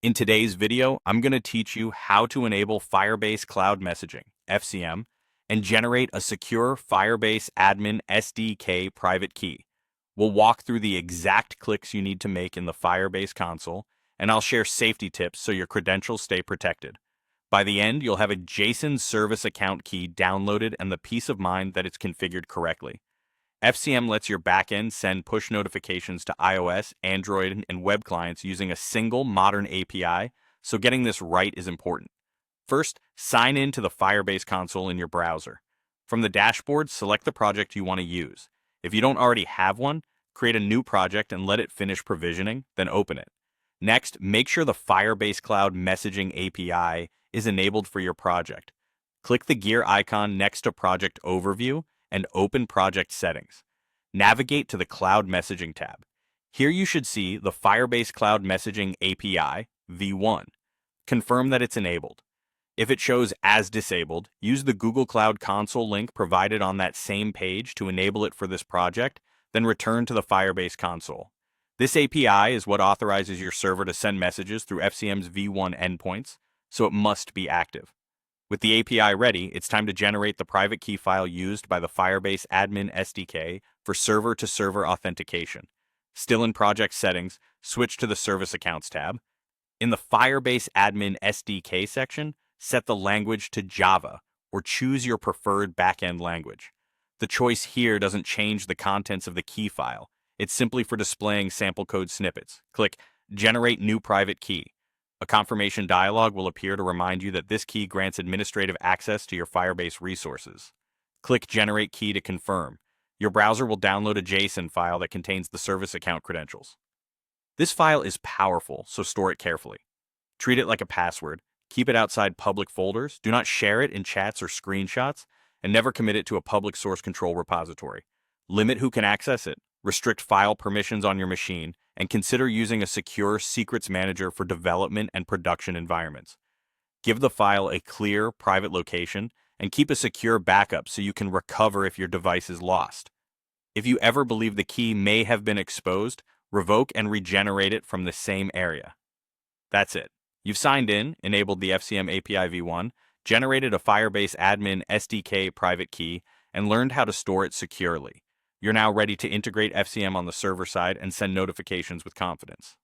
In today's video, I'm going to teach you how to enable Firebase Cloud Messaging, FCM, and generate a secure Firebase Admin SDK private key. We'll walk through the exact clicks you need to make in the Firebase console, and I'll share safety tips so your credentials stay protected. By the end, you'll have a JSON service account key downloaded and the peace of mind that it's configured correctly. FCM lets your backend send push notifications to iOS, Android, and web clients using a single modern API, so getting this right is important. First, sign in to the Firebase console in your browser. From the dashboard, select the project you want to use. If you don't already have one, create a new project and let it finish provisioning, then open it. Next, make sure the Firebase Cloud Messaging API is enabled for your project. Click the gear icon next to Project Overview and open Project Settings. Navigate to the Cloud Messaging tab. Here you should see the Firebase Cloud Messaging API v1. Confirm that it's enabled. If it shows as disabled, use the Google Cloud Console link provided on that same page to enable it for this project, then return to the Firebase console. This API is what authorizes your server to send messages through FCM's v1 endpoints, so it must be active. With the API ready, it's time to generate the private key file used by the Firebase Admin SDK for server-to-server authentication. Still in Project Settings, switch to the Service Accounts tab. In the Firebase Admin SDK section, set the language to Java, or choose your preferred backend language. The choice here doesn't change the contents of the key file. It's simply for displaying sample code snippets. Click Generate New Private Key. A confirmation dialog will appear to remind you that this key grants administrative access to your Firebase resources. Click Generate Key to confirm. Your browser will download a JSON file that contains the service account credentials. This file is powerful, so store it carefully. Treat it like a password. Keep it outside public folders. Do not share it in chats or screenshots, and never commit it to a public source control repository. Limit who can access it. Restrict file permissions on your machine, and consider using a secure secrets manager for development and production environments. Give the file a clear, private location, and keep a secure backup so you can recover if your device is lost. If you ever believe the key may have been exposed, revoke and regenerate it from the same area. That's it. You've signed in, enabled the FCM API v1, generated a Firebase Admin SDK private key, and learned how to store it securely. You're now ready to integrate FCM on the server side and send notifications with confidence.